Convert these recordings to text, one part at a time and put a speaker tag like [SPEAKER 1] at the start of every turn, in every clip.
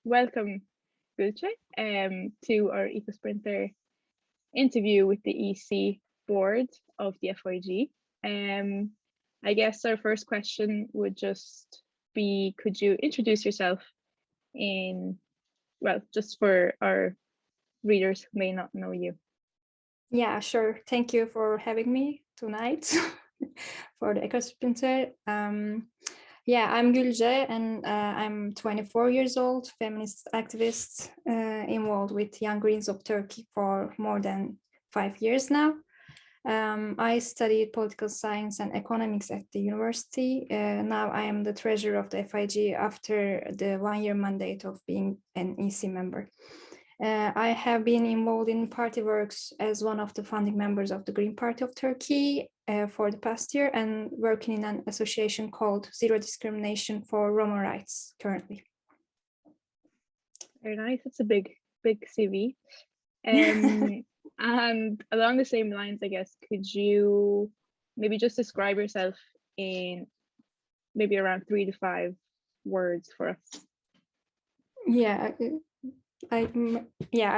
[SPEAKER 1] welcome, Gülce, to our EcoSprinter interview with the EC board of the FYG. I guess our first question would just be, could you introduce yourself just for our readers who may not know you?
[SPEAKER 2] Yeah, sure. Thank you for having me tonight for the EcoSprinter. I'm Gülce and I'm 24 years old, feminist activist involved with Young Greens of Turkey for more than 5 years now. I studied political science and economics at the university. Now I am the treasurer of the FYG after the 1-year mandate of being an EC member. I have been involved in party works as one of the founding members of the Green Party of Turkey for the past year and working in an association called Zero Discrimination for Roma Rights currently.
[SPEAKER 1] Very nice. That's a big CV. And along the same lines, I guess, could you maybe just describe yourself in maybe around 3 to 5 words for us?
[SPEAKER 2] I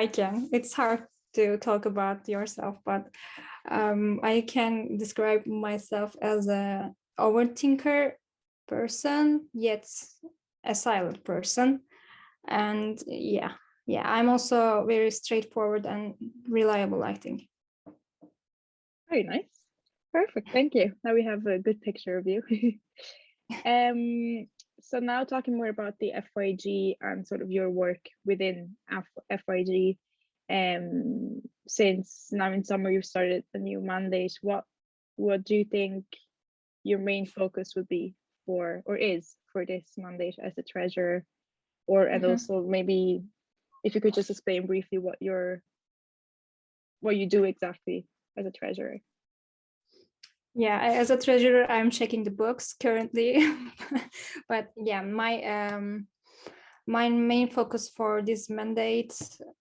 [SPEAKER 2] can. It's hard to talk about yourself, but I can describe myself as a overthinker person, yet a silent person. And I'm also very straightforward and reliable, I think.
[SPEAKER 1] Very nice. Perfect. Thank you. Now we have a good picture of you. So now talking more about the FYG and sort of your work within FYG, since now in summer you've started a new mandate, what do you think your main focus would be for, or is for this mandate as a treasurer, and also maybe if you could just explain briefly what you do exactly as a treasurer?
[SPEAKER 2] Yeah, as a treasurer, I'm checking the books currently, but yeah, my main focus for this mandate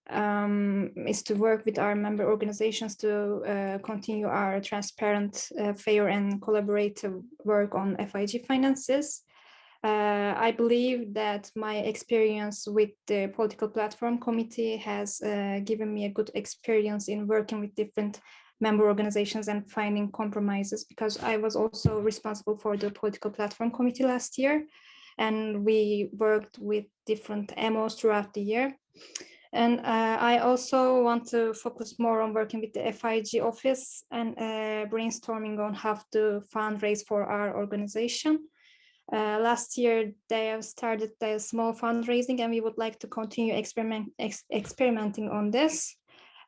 [SPEAKER 2] is to work with our member organizations to continue our transparent, fair, and collaborative work on FYG finances. I believe that my experience with the political platform committee has given me a good experience in working with different member organizations and finding compromises, because I was also responsible for the political platform committee last year, and we worked with different MOs throughout the year. And I also want to focus more on working with the FYG office and brainstorming on how to fundraise for our organization. Last year, they have started a small fundraising, and we would like to continue experimenting on this.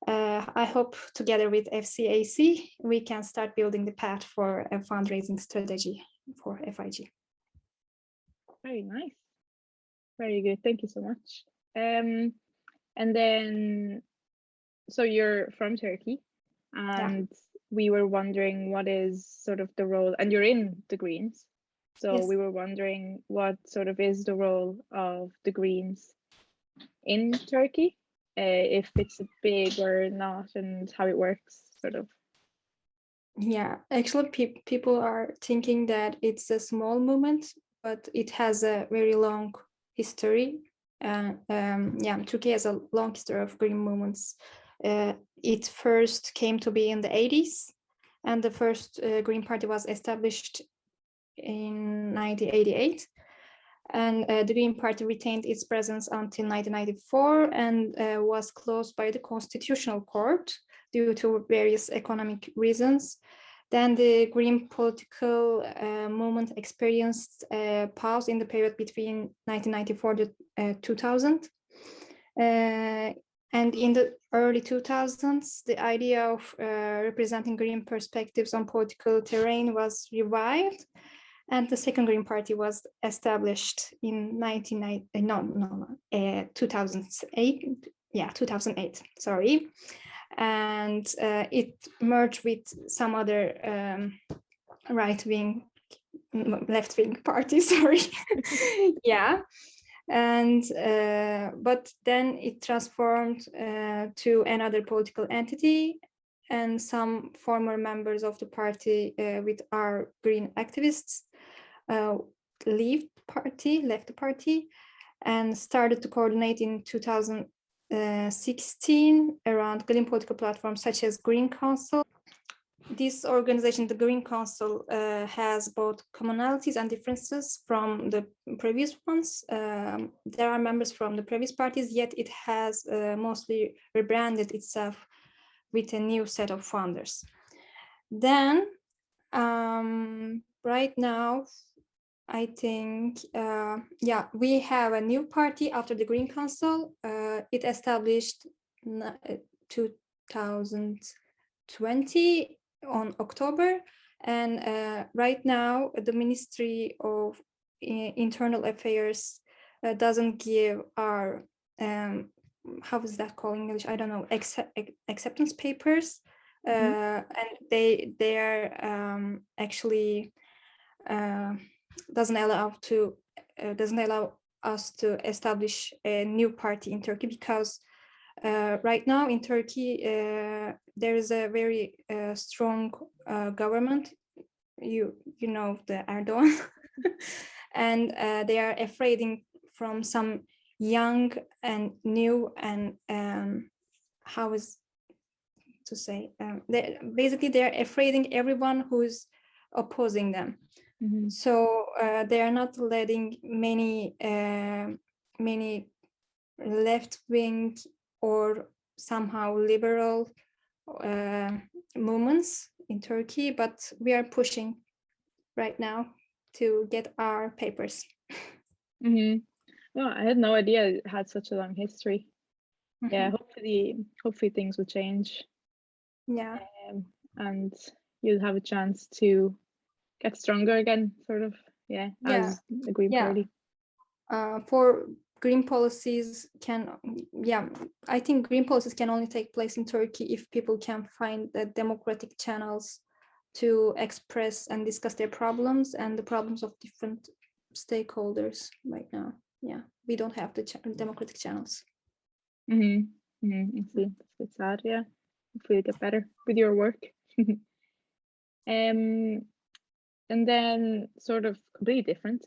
[SPEAKER 2] I hope together with FCAC, we can start building the path for a fundraising strategy for FYG.
[SPEAKER 1] Very nice. Very good. Thank you so much. And then, so you're from Turkey, and we were wondering what is sort of the role, and you're in the Greens. So yes. We were wondering what sort of is the role of the Greens in Turkey, if it's big or not, and how it works, sort of.
[SPEAKER 2] Yeah, actually, people are thinking that it's a small movement, but it has a very long history. Turkey has a long history of green movements. It first came to be in the 80s, and the first Green Party was established in 1988. And the Green Party retained its presence until 1994 and was closed by the Constitutional Court due to various economic reasons. Then the Green political movement experienced a pause in the period between 1994 to 2000. And in the early 2000s, the idea of representing green perspectives on political terrain was revived. And the second Green Party was established in 2008. Yeah, 2008. Sorry, and it merged with some other left-wing parties. Sorry, yeah, and but then it transformed to another political entity. And some former members of the party with our green activists left the party, and started to coordinate in 2016 around green political platforms such as Green Council. This organization, the Green Council, has both commonalities and differences from the previous ones. There are members from the previous parties, yet it has mostly rebranded itself with a new set of founders. Then, right now, I think, we have a new party after the Green Council. It established 2020 on October, and right now the Ministry of Internal Affairs doesn't give our how is that called in English? I don't know, acceptance papers, and they are actually doesn't allow us to establish a new party in Turkey, because right now in Turkey there is a very strong government. You know, the Erdogan, and they are afraid from some young and new and how is to say, they are afraid everyone who's opposing them. So they are not letting many left wing or somehow liberal movements in Turkey, but we are pushing right now to get our papers.
[SPEAKER 1] Well, I had no idea it had such a long history. Yeah, hopefully things will change.
[SPEAKER 2] Yeah.
[SPEAKER 1] And you'll have a chance to get stronger again, sort of. As the Green Party.
[SPEAKER 2] For green policies I think green policies can only take place in Turkey if people can find the democratic channels to express and discuss their problems and the problems of different stakeholders right now. We don't have the democratic channels.
[SPEAKER 1] I see. It's sad. Hopefully you get better with your work. And then sort of completely different,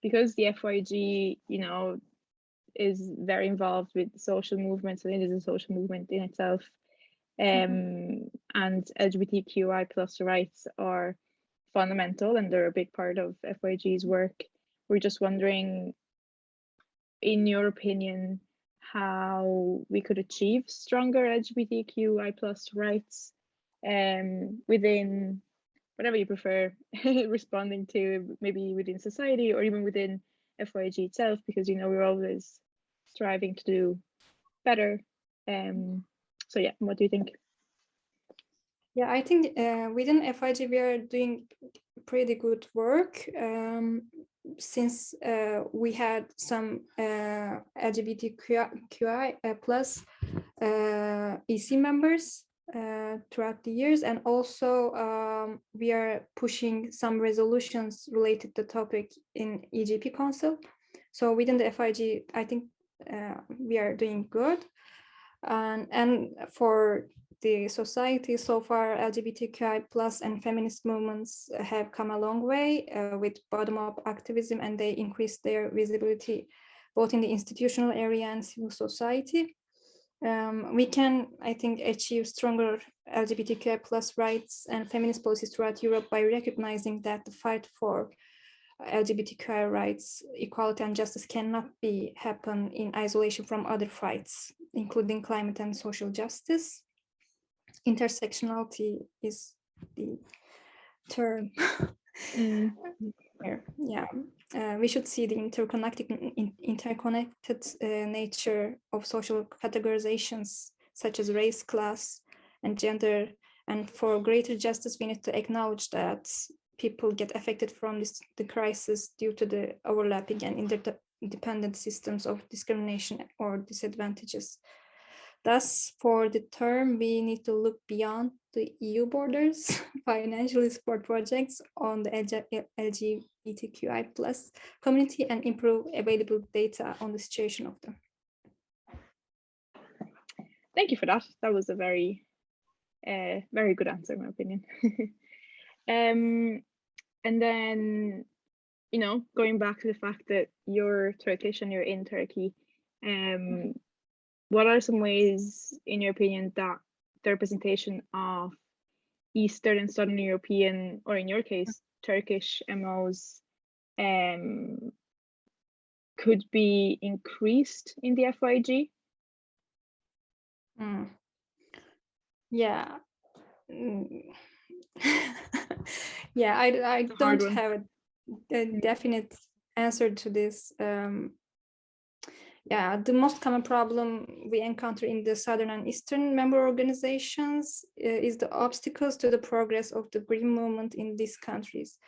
[SPEAKER 1] because the FYEG, is very involved with social movements, and it is a social movement in itself. And LGBTQI plus rights are fundamental, and they're a big part of FYEG's work. We're just wondering, in your opinion, how we could achieve stronger LGBTQI plus rights within whatever you prefer responding to, maybe within society or even within FYEG itself, because we're always striving to do better. So what do you think?
[SPEAKER 2] I think within FYEG we are doing pretty good work, since we had some LGBTQI plus EC members throughout the years, and also we are pushing some resolutions related to the topic in EGP Council. So within the FYEG, I think we are doing good, and for the society so far, LGBTQI plus and feminist movements have come a long way with bottom-up activism, and they increase their visibility both in the institutional area and civil society. We can, I think, achieve stronger LGBTQI plus rights and feminist policies throughout Europe by recognizing that the fight for LGBTQI rights, equality, and justice cannot happen in isolation from other fights, including climate and social justice. Intersectionality is the term. We should see the interconnected nature of social categorizations such as race, class, and gender. And for greater justice, we need to acknowledge that people get affected from the crisis due to the overlapping and interdependent systems of discrimination or disadvantages. Thus, for the term, we need to look beyond the EU borders, financially support projects on the LGBTQI plus community, and improve available data on the situation of them.
[SPEAKER 1] Thank you for that. That was a very good answer, in my opinion. And then going back to the fact that you're Turkish and you're in Turkey, what are some ways, in your opinion, that the representation of Eastern and Southern European, or in your case, Turkish MOs, could be increased in the FYG?
[SPEAKER 2] Yeah. Yeah, I don't have a definite answer to this. Yeah, the most common problem we encounter in the Southern and Eastern member organizations is the obstacles to the progress of the green movement in these countries.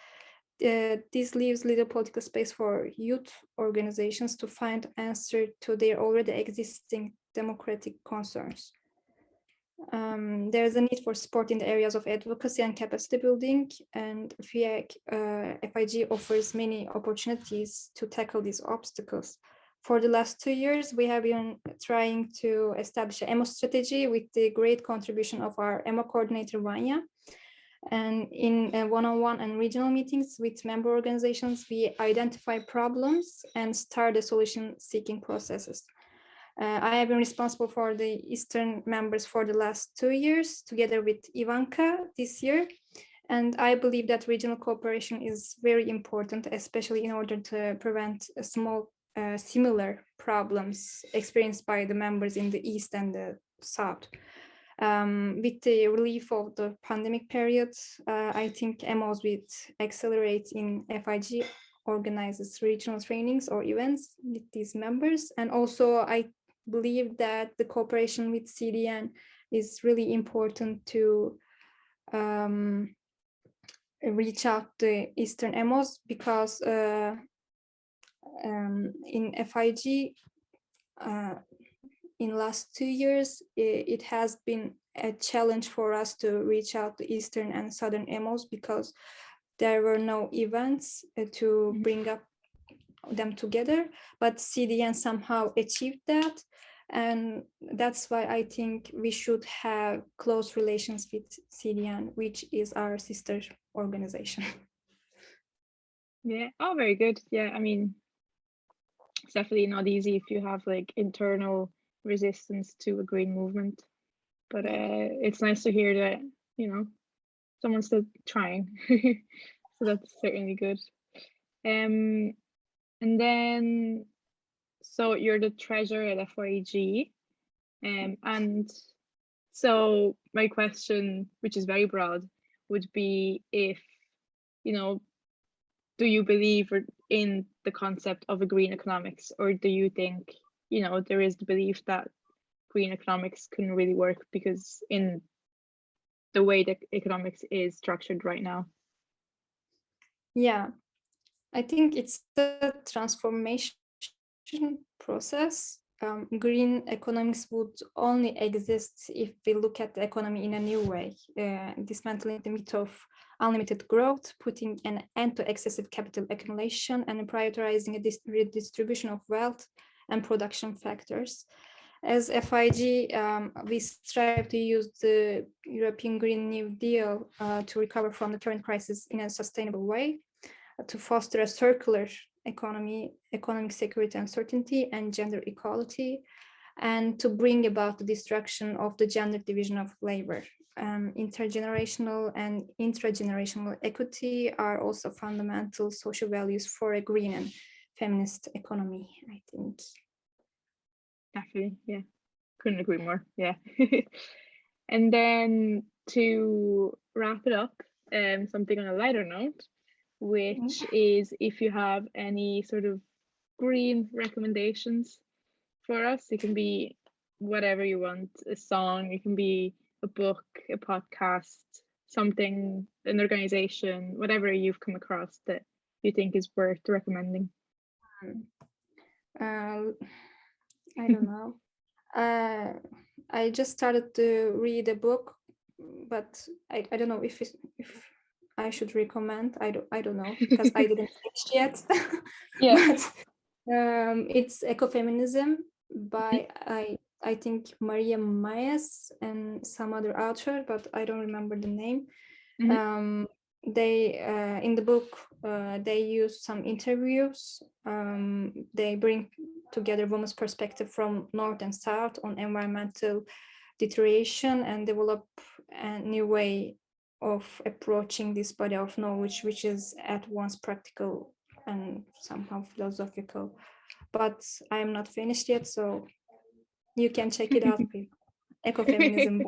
[SPEAKER 2] This leaves little political space for youth organizations to find answer to their already existing democratic concerns. There is a need for support in the areas of advocacy and capacity building, and FYG offers many opportunities to tackle these obstacles. For the last 2 years, we have been trying to establish an EMO strategy with the great contribution of our EMO coordinator, Vanya. And in one-on-one and regional meetings with member organizations, we identify problems and start the solution-seeking processes. I have been responsible for the Eastern members for the last 2 years, together with Ivanka this year. And I believe that regional cooperation is very important, especially in order to prevent similar problems experienced by the members in the East and the South. With the relief of the pandemic period, I think MOs will accelerate in FYG organizes regional trainings or events with these members. And also I believe that the cooperation with CDN is really important to reach out to Eastern MOs, because in FYG in last 2 years, it has been a challenge for us to reach out to Eastern and Southern MOs because there were no events to bring up them together, but CDN somehow achieved that. And that's why I think we should have close relations with CDN, which is our sister organization.
[SPEAKER 1] Yeah, oh, very good. Yeah, I mean, it's definitely not easy if you have like internal resistance to a green movement, but it's nice to hear that, someone's still trying. So that's certainly good. And then, so you're the treasurer at FYEG, and so my question, which is very broad, would be if, do you believe in the concept of a green economics, or do you think, there is the belief that green economics can really work because in the way that economics is structured right now?
[SPEAKER 2] Yeah, I think it's the transformation process. Green economics would only exist if we look at the economy in a new way, dismantling the myth of unlimited growth, putting an end to excessive capital accumulation, and prioritizing a redistribution of wealth and production factors. As FYG, we strive to use the European Green New Deal to recover from the current crisis in a sustainable way, to foster a circular economy, economic security and certainty, and gender equality, and to bring about the destruction of the gender division of labor. Intergenerational and intragenerational equity are also fundamental social values for a green and feminist economy, I think.
[SPEAKER 1] Definitely, yeah. Couldn't agree more, yeah. And then to wrap it up, something on a lighter note, which is if you have any sort of green recommendations for us. It can be whatever you want, a song, it can be a book, a podcast, something, an organization, whatever you've come across that you think is worth recommending.
[SPEAKER 2] I don't know. I just started to read a book, but I don't know if I should recommend. I don't know, because I didn't finish yet.
[SPEAKER 1] Yeah.
[SPEAKER 2] But it's Ecofeminism by I think Maria Mayes and some other author, but I don't remember the name. they in the book they use some interviews. They bring together women's perspective from North and South on environmental deterioration and develop a new way of approaching this body of knowledge, which is at once practical and somehow philosophical. But I am not finished yet, so you can check it out. Ecofeminism.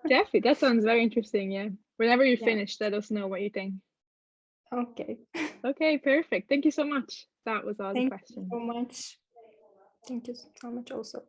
[SPEAKER 1] Definitely, that sounds very interesting. Yeah, whenever you
[SPEAKER 2] Yeah.
[SPEAKER 1] finish, let us know what you think.
[SPEAKER 2] Okay.
[SPEAKER 1] Okay, perfect. Thank you so much. That was all the
[SPEAKER 2] Thank
[SPEAKER 1] questions.
[SPEAKER 2] you so much. Thank you so much also.